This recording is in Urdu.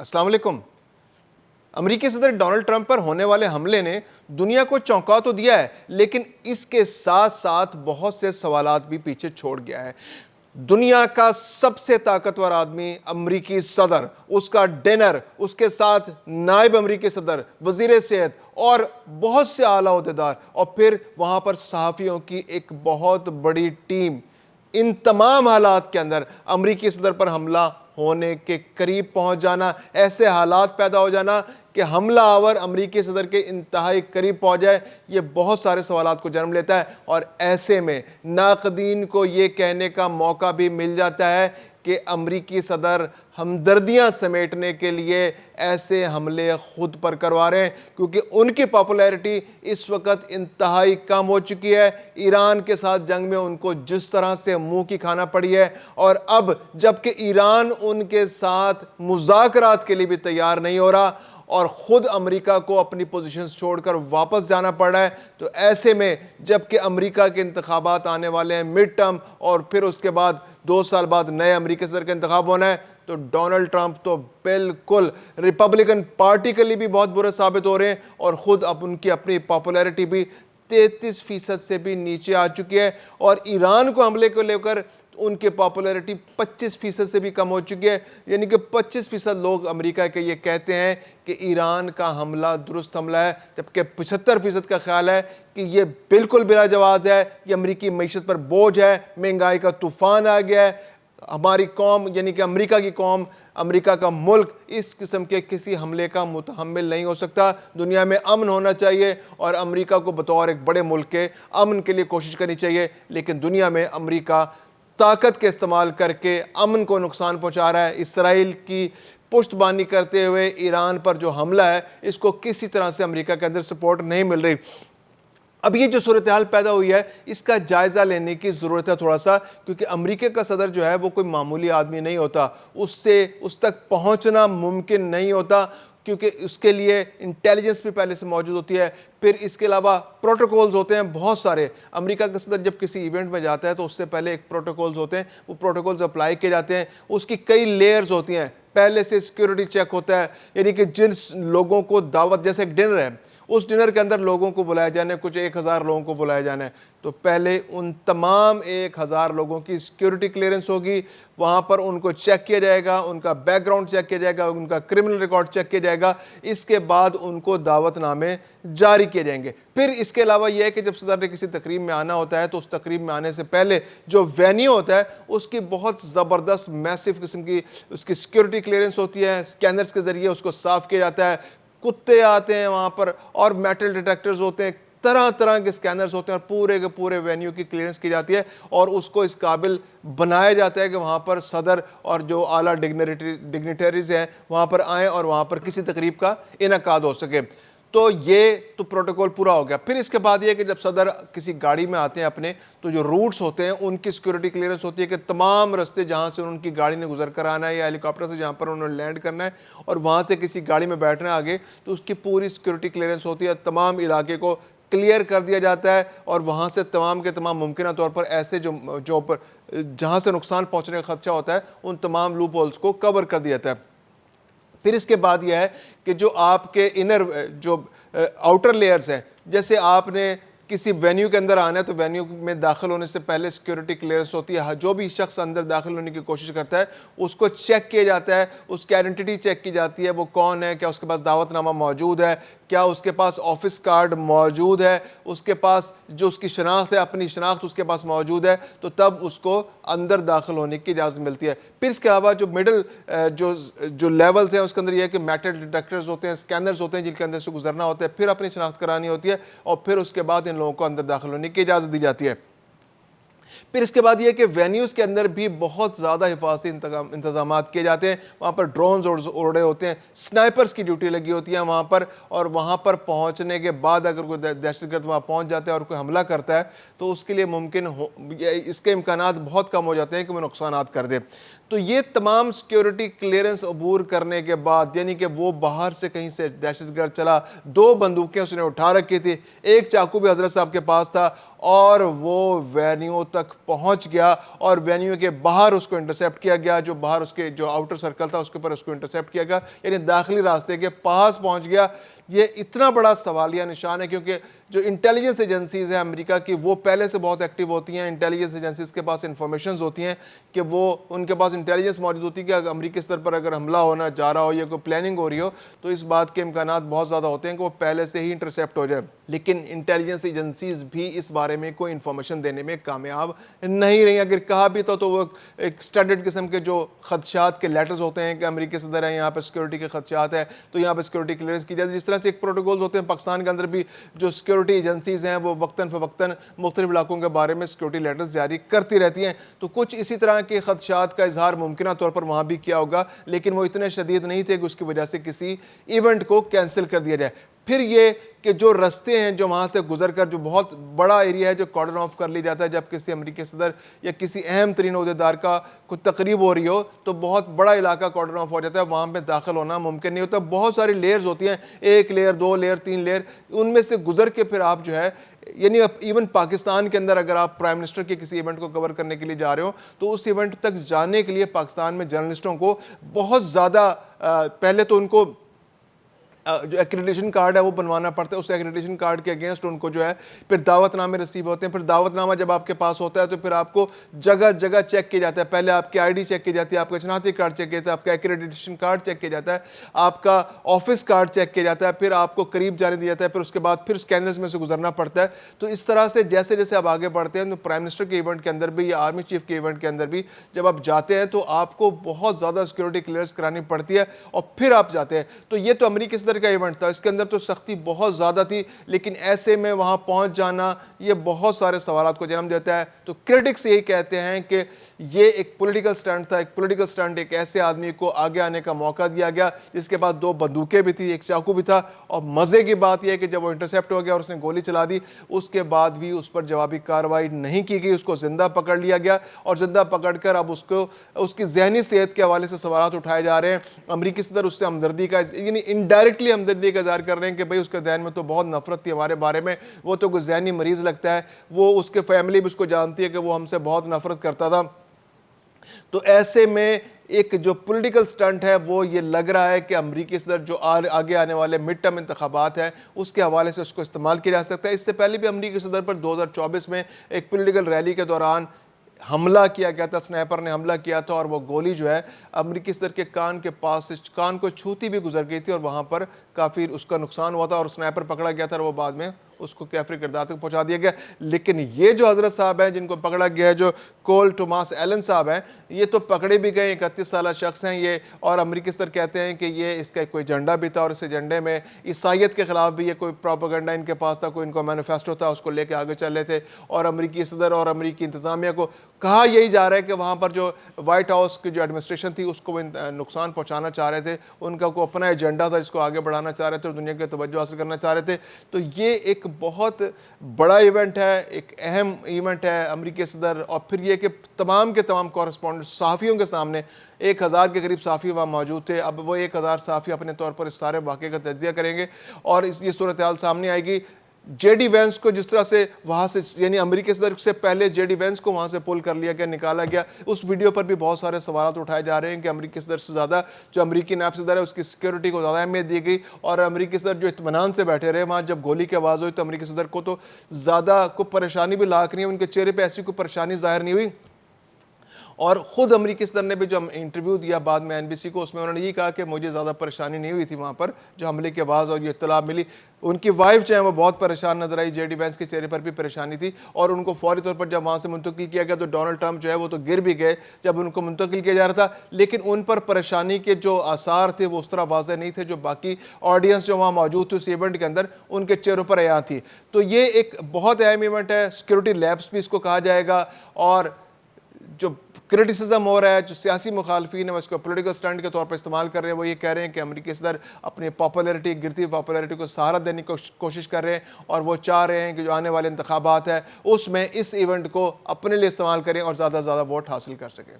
السلام علیکم۔ امریکی صدر ڈونلڈ ٹرمپ پر ہونے والے حملے نے دنیا کو چونکا تو دیا ہے، لیکن اس کے ساتھ ساتھ بہت سے سوالات بھی پیچھے چھوڑ گیا ہے۔ دنیا کا سب سے طاقتور آدمی امریکی صدر، اس کا ڈنر، اس کے ساتھ نائب امریکی صدر، وزیر صحت اور بہت سے اعلیٰ عہدیدار، اور پھر وہاں پر صحافیوں کی ایک بہت بڑی ٹیم۔ ان تمام حالات کے اندر امریکی صدر پر حملہ ہونے کے قریب پہنچ جانا، ایسے حالات پیدا ہو جانا کہ حملہ آور امریکی صدر کے انتہائی قریب پہنچ جائے، یہ بہت سارے سوالات کو جنم لیتا ہے، اور ایسے میں ناقدین کو یہ کہنے کا موقع بھی مل جاتا ہے کہ امریکی صدر ہمدردیاں سمیٹنے کے لیے ایسے حملے خود پر کروا رہے ہیں، کیونکہ ان کی پاپولیرٹی اس وقت انتہائی کم ہو چکی ہے۔ ایران کے ساتھ جنگ میں ان کو جس طرح سے منہ کی کھانا پڑی ہے، اور اب جبکہ ایران ان کے ساتھ مذاکرات کے لیے بھی تیار نہیں ہو رہا اور خود امریکہ کو اپنی پوزیشنز چھوڑ کر واپس جانا پڑ رہا ہے، تو ایسے میں جبکہ امریکہ کے انتخابات آنے والے ہیں مڈ ٹرم، اور پھر اس کے بعد 2 سال بعد نئے امریکی صدر کا انتخاب ہونا ہے، تو ڈونلڈ ٹرمپ تو بالکل ریپبلکن پارٹی کے لیے بھی بہت برے ثابت ہو رہے ہیں، اور خود اب ان کی اپنی پاپولیرٹی بھی 33% سے بھی نیچے آ چکی ہے، اور ایران کو حملے کو لے کر ان کی پاپولیرٹی 25% سے بھی کم ہو چکی ہے۔ یعنی کہ 25% لوگ امریکہ کے یہ کہتے ہیں کہ ایران کا حملہ درست حملہ ہے، جبکہ 75% کا خیال ہے کہ یہ بالکل بلا جواز ہے، یہ امریکی معیشت پر بوجھ ہے، مہنگائی کا طوفان آ گیا ہے، ہماری قوم یعنی کہ امریکہ کی قوم، امریکہ کا ملک اس قسم کے کسی حملے کا متحمل نہیں ہو سکتا۔ دنیا میں امن ہونا چاہیے اور امریکہ کو بطور ایک بڑے ملک کے امن کے لیے کوشش کرنی چاہیے، لیکن دنیا میں امریکہ طاقت کے استعمال کر کے امن کو نقصان پہنچا رہا ہے۔ اسرائیل کی پشت بانی کرتے ہوئے ایران پر جو حملہ ہے، اس کو کسی طرح سے امریکہ کے اندر سپورٹ نہیں مل رہی۔ اب یہ جو صورتحال پیدا ہوئی ہے، اس کا جائزہ لینے کی ضرورت ہے تھوڑا سا، کیونکہ امریکہ کا صدر جو ہے وہ کوئی معمولی آدمی نہیں ہوتا، اس تک پہنچنا ممکن نہیں ہوتا، کیونکہ اس کے لیے انٹیلیجنس بھی پہلے سے موجود ہوتی ہے، پھر اس کے علاوہ پروٹوکولز ہوتے ہیں بہت سارے۔ امریکہ کا صدر جب کسی ایونٹ میں جاتا ہے تو اس سے پہلے ایک پروٹوکولز ہوتے ہیں، وہ پروٹوکولز اپلائی کیے جاتے ہیں، اس کی کئی لیئرز ہوتی ہیں، پہلے سے سیکیورٹی چیک ہوتا ہے، یعنی کہ جن لوگوں کو دعوت، جیسے ایک ڈنر ہے، اس ڈنر کے اندر لوگوں کو بلایا جانا ہے، کچھ 1000 لوگوں کو بلایا جانا ہے، تو پہلے ان تمام 1000 لوگوں کی سیکیورٹی کلیئرنس ہوگی، وہاں پر ان کو چیک کیا جائے گا، ان کا بیک گراؤنڈ چیک کیا جائے گا، ان کا کرمنل ریکارڈ چیک کیا جائے گا، اس کے بعد ان کو دعوت نامے جاری کیے جائیں گے۔ پھر اس کے علاوہ یہ ہے کہ جب صدر نے کسی تقریب میں آنا ہوتا ہے تو اس تقریب میں آنے سے پہلے جو وینیو ہوتا ہے اس کی بہت زبردست میسو قسم کی اس کی سیکیورٹی کلیئرنس ہوتی ہے، سکینرز کے ذریعے اس کو صاف کیا جاتا ہے، کتے آتے ہیں وہاں پر اور میٹل ڈیٹیکٹرز ہوتے ہیں، طرح طرح کے سکینرز ہوتے ہیں، اور پورے کے پورے وینیو کی کلیئرنس کی جاتی ہے، اور اس کو اس قابل بنایا جاتا ہے کہ وہاں پر صدر اور جو اعلیٰ ڈگنیٹریز ہیں وہاں پر آئیں اور وہاں پر کسی تقریب کا انعقاد ہو سکے۔ تو یہ تو پروٹوکول پورا ہو گیا۔ پھر اس کے بعد یہ کہ جب صدر کسی گاڑی میں آتے ہیں اپنے، تو جو روٹس ہوتے ہیں ان کی سیکیورٹی کلیئرنس ہوتی ہے کہ تمام رستے جہاں سے ان کی گاڑی نے گزر کر آنا ہے یا ہیلی کاپٹر سے جہاں پر انہوں نے لینڈ کرنا ہے اور وہاں سے کسی گاڑی میں بیٹھنا ہے آگے، تو اس کی پوری سیکیورٹی کلیئرنس ہوتی ہے، تمام علاقے کو کلیئر کر دیا جاتا ہے، اور وہاں سے تمام کے تمام ممکنہ طور پر ایسے جو جہاں سے نقصان پہنچنے کا خدشہ ہوتا ہے ان تمام لوپ ہولز کو کور کر دیا جاتا ہے۔ پھر اس کے بعد یہ ہے کہ جو آپ کے انر جو آؤٹر لیئرز ہیں، جیسے آپ نے کسی وینیو کے اندر آنا ہے تو وینیو میں داخل ہونے سے پہلے سیکیورٹی کلیئرنس ہوتی ہے، جو بھی شخص اندر داخل ہونے کی کوشش کرتا ہے اس کو چیک کیا جاتا ہے، اس کی آئیڈینٹی چیک کی جاتی ہے، وہ کون ہے، کیا اس کے پاس دعوت نامہ موجود ہے، کیا اس کے پاس آفس کارڈ موجود ہے، اس کے پاس جو اس کی شناخت ہے، اپنی شناخت اس کے پاس موجود ہے، تو تب اس کو اندر داخل ہونے کی اجازت ملتی ہے۔ پھر اس کے علاوہ جو مڈل جو لیولز ہیں اس کے اندر یہ ہے کہ میٹل ڈیٹیکٹرز ہوتے ہیں، سکینرز ہوتے ہیں جن کے اندر سے گزرنا ہوتا ہے، پھر اپنی شناخت کرانی ہوتی ہے، اور پھر اس کے بعد ان لوگوں کو اندر داخل ہونے کی اجازت دی جاتی ہے۔ پھر اس کے بعد یہ کہ وینیوز کے اندر بھی بہت زیادہ حفاظتی انتظامات کیے جاتے ہیں، وہاں پر ڈرونز اڑے ہوتے ہیں، سنائپرز کی ڈیوٹی لگی ہوتی ہے وہاں پر، اور وہاں پر پہنچنے کے بعد اگر کوئی دہشت گرد وہاں پہنچ جاتا ہے اور کوئی حملہ کرتا ہے تو اس کے لیے اس کے امکانات بہت کم ہو جاتے ہیں کہ وہ نقصانات کر دے۔ تو یہ تمام سیکیورٹی کلیئرنس عبور کرنے کے بعد، یعنی کہ وہ باہر سے کہیں سے دہشت گرد چلا، 2 بندوقیں اس نے اٹھا رکھی تھی، ایک چاقو بھی حضرت صاحب کے پاس تھا، اور وہ وینیو تک پہنچ گیا اور وینیو کے باہر اس کو انٹرسیپٹ کیا گیا، جو باہر اس کے جو آؤٹر سرکل تھا اس کے اوپر اس کو انٹرسیپٹ کیا گیا، یعنی داخلی راستے کے پاس پہنچ گیا۔ یہ اتنا بڑا سوالیہ نشان ہے کیونکہ جو انٹیلیجنس ایجنسیز ہیں امریکہ کی وہ پہلے سے بہت ایکٹیو ہوتی ہیں، انٹیلیجنس ایجنسیز کے پاس انفارمیشنز ہوتی ہیں کہ وہ ان کے پاس انٹیلیجنس موجود ہوتی ہے کہ اگر امریکی سطح پر اگر حملہ ہونا جا رہا ہو یا کوئی پلاننگ ہو رہی ہو تو اس بات کے امکانات بہت زیادہ ہوتے ہیں کہ وہ پہلے سے ہی انٹرسیپٹ ہو جائے، لیکن انٹیلیجنس ایجنسیز بھی اس بارے میں کوئی انفارمیشن دینے میں کامیاب نہیں رہی۔ اگر کہا بھی تو وہ ایک سٹینڈرڈ قسم کے جو خدشات کے لیٹرز ہوتے ہیں کہ امریکی صدر ہیں، یہاں پہ سیکورٹی کے خدشات ہیں تو یہاں پہ سیکورٹی کلیئرنس کی جائے، جس طرح سے ایک پروٹوکولز ہوتے ہیں پاکستان کے اندر بھی جو سیکورٹی ایجنسیز ہیں وہ وقتاً فوقتاً مختلف علاقوں کے بارے میں سیکورٹی لیٹرز جاری کرتی رہتی ہیں، تو کچھ اسی طرح کے خدشات کا اظہار ممکنہ طور پر وہاں بھی کیا ہوگا، لیکن وہ اتنے شدید نہیں تھے کہ اس کی وجہ سے کسی ایونٹ کو کینسل کر دیا جائے۔ پھر یہ کہ جو رستے ہیں جو وہاں سے گزر کر جو بہت بڑا ایریا ہے جو کارڈن آف کر لی جاتا ہے جب کسی امریکی صدر یا کسی اہم ترین عہدیدار کا کوئی تقریب ہو رہی ہو تو بہت بڑا علاقہ کارڈن آف ہو جاتا ہے، وہاں پہ داخل ہونا ممکن نہیں ہوتا، بہت ساری لیئرز ہوتی ہیں، 1 لیئر 2 لیئر 3 لیئر، ان میں سے گزر کے پھر آپ جو ہے یعنی ایون پاکستان کے اندر اگر آپ پرائم منسٹر کے کسی ایونٹ کو کور کرنے کے لیے جا رہے ہو تو اس ایونٹ تک جانے کے لیے پاکستان میں جرنلسٹوں کو بہت زیادہ پہلے تو ان کو جو ایکریڈیشن کارڈ ہے وہ بنوانا پڑتا ہے، اس ایکریڈیشن کارڈ کے اگینسٹ ان کو جو ہے پھر دعوت نامے ریسیو ہوتے ہیں، پھر دعوت نامہ جب آپ کے پاس ہوتا ہے تو پھر آپ کو جگہ جگہ چیک کیا جاتا ہے، پہلے آپ کی آئی ڈی چیک کی جاتی ہے، آپ کا شناختی کارڈ چیک کیا جاتا ہے، آپ کا ایکریڈیشن کارڈ چیک کیا جاتا ہے، آپ کا آفس کارڈ چیک کیا جاتا ہے، پھر آپ کو قریب جانے دیا جاتا ہے، پھر اس کے بعد پھر اسکینرز میں سے گزرنا پڑتا ہے۔ تو اس طرح سے جیسے جیسے آپ آگے بڑھتے ہیں تو پرائم منسٹر کے ایونٹ کے اندر بھی یا آرمی چیف کے ایونٹ کے اندر بھی جب آپ جاتے ہیں تو آپ کو بہت زیادہ سیکورٹی کلیئرنس کرانی پڑتی ہے اور پھر آپ جاتے ہیں۔ تو یہ تو امریکی صدر کا ایونٹ تھا، اس کے اندر تو سختی بہت زیادہ تھی، لیکن ایسے میں وہاں پہنچ جانا یہ بہت سارے سوالات کو جنم دیتا ہے۔ تو کرٹکس یہی کہتے ہیں کہ یہ ایک پولیٹیکل سٹنٹ تھا، ایک پولیٹیکل سٹنٹ، ایک ایسے آدمی کو آگے آنے کا موقع دیا گیا جس کے پاس 2 بندوقیں بھی تھی، ایک چاقو بھی تھا، اور مزے کی بات یہ ہے کہ جب وہ انٹرسیپٹ ہو گیا اور اس نے گولی چلا دی اس کے بعد بھی اس پر جوابی کارروائی نہیں کی گئی، اس کو زندہ پکڑ لیا گیا اور زندہ پکڑ کر اب اس کی ذہنی صحت کے حوالے سے سوالات اٹھائے جا رہے ہیں۔ امریکی صدر اس سے ہمدردی کا یعنی انڈائریکٹلی ہمدردی کا اظہار کر رہے ہیں کہ بھئی اس کے ذہن میں تو بہت نفرت تھی ہمارے بارے میں، وہ تو کوئی ذہنی مریض لگتا ہے، وہ اس کے فیملی بھی اس کو جانتی ہے کہ وہ ہم سے بہت نفرت کرتا تھا۔ تو ایسے میں ایک جو پولیٹیکل سٹنٹ ہے وہ یہ لگ رہا ہے کہ امریکی صدر جو آگے آنے والے مڈ ٹرم انتخابات ہیں اس کے حوالے سے اس کو استعمال کیا جا سکتا ہے۔ اس سے پہلے بھی امریکی صدر پر 2024 میں ایک پولیٹیکل ریلی کے دوران حملہ کیا گیا تھا، سنائپر نے حملہ کیا تھا اور وہ گولی جو ہے امریکی صدر کے کان کے پاس سے کان کو چھوتی بھی گزر گئی تھی اور وہاں پر کافی اس کا نقصان ہوا تھا اور سنائپر پکڑا گیا تھا اور وہ بعد میں اس کو کیفری کردار تک پہنچا دیا گیا۔ لیکن یہ جو حضرت صاحب ہیں جن کو پکڑا گیا ہے، جو کول ٹوماس ایلن صاحب ہیں، یہ تو پکڑے بھی گئے، 31 سالہ شخص ہیں یہ، اور امریکی صدر کہتے ہیں کہ یہ اس کا کوئی ایجنڈا بھی تھا اور اس ایجنڈے میں عیسائیت کے خلاف بھی یہ کوئی پروپیگنڈا ان کے پاس تھا، کوئی ان کا مینیفیسٹو تھا، اس کو لے کے آگے چل رہے تھے۔ اور امریکی صدر اور امریکی انتظامیہ کو کہا یہی جا رہا ہے کہ وہاں پر جو وائٹ ہاؤس کی جو ایڈمنسٹریشن تھی اس کو وہ نقصان پہنچانا چاہ رہے تھے، ان کا کوئی اپنا ایجنڈا تھا جس کو آگے بڑھانا چاہ رہے تھے اور دنیا کی توجہ حاصل کرنا چاہ رہے تھے۔ تو یہ ایک بہت بڑا ایونٹ ہے، ایک اہم ایونٹ ہے امریکی صدر، اور پھر یہ کہ تمام کے تمام کورسپونڈنٹ صحافیوں کے سامنے 1000 کے قریب صحافی وہاں موجود تھے، اب وہ 1000 صحافی اپنے طور پر اس سارے واقعے کا تجزیہ کریں گے اور یہ صورتحال سامنے آئے گی۔ جے ڈی وینس کو جس طرح سے وہاں سے یعنی امریکی صدر سے پہلے جے ڈی وینس کو وہاں سے پول کر لیا گیا، نکالا گیا، اس ویڈیو پر بھی بہت سارے سوالات اٹھائے جا رہے ہیں کہ امریکی صدر سے زیادہ جو امریکی نائب صدر ہے اس کی سیکیورٹی کو زیادہ اہمیت دی گئی، اور امریکی صدر جو اطمینان سے بیٹھے رہے وہاں جب گولی کی آواز ہوئی تو امریکی صدر کو تو زیادہ کوئی پریشانی بھی لاحق نہیں، ان کے چہرے پہ ایسی کوئی پریشانی ظاہر نہیں ہوئی۔ اور خود امریکی صدر نے بھی جو انٹرویو دیا بعد میں این بی سی کو، اس میں انہوں نے یہ کہا کہ مجھے زیادہ پریشانی نہیں ہوئی تھی وہاں پر جو حملے کی آواز اور یہ اطلاع ملی۔ ان کی وائف جو ہے وہ بہت پریشان نظر آئی، جے ڈی وینس کے چہرے پر بھی پریشانی تھی، اور ان کو فوری طور پر جب وہاں سے منتقل کیا گیا تو ڈونلڈ ٹرمپ جو ہے وہ تو گر بھی گئے جب ان کو منتقل کیا جا رہا تھا، لیکن ان پر پریشانی کے جو آثار تھے وہ اس طرح واضح نہیں تھے جو باقی آڈینس جو وہاں موجود تھی اس ایونٹ کے اندر ان کے چہروں پر عیاں تھی۔ تو یہ ایک بہت اہم ایونٹ ہے، سیکورٹی لیبس بھی اس کو کہا جائے گا، اور جو کرٹیسزم ہو رہا ہے، جو سیاسی مخالفین ہیں اس کو پولیٹیکل سٹنٹ کے طور پر استعمال کر رہے ہیں، وہ یہ کہہ رہے ہیں کہ امریکی صدر اپنی پاپولیرٹی، گرتی پاپولیرٹی کو سہارا دینے کی کوشش کر رہے ہیں، اور وہ چاہ رہے ہیں کہ جو آنے والے انتخابات ہیں اس میں اس ایونٹ کو اپنے لیے استعمال کریں اور زیادہ سے زیادہ ووٹ حاصل کر سکیں۔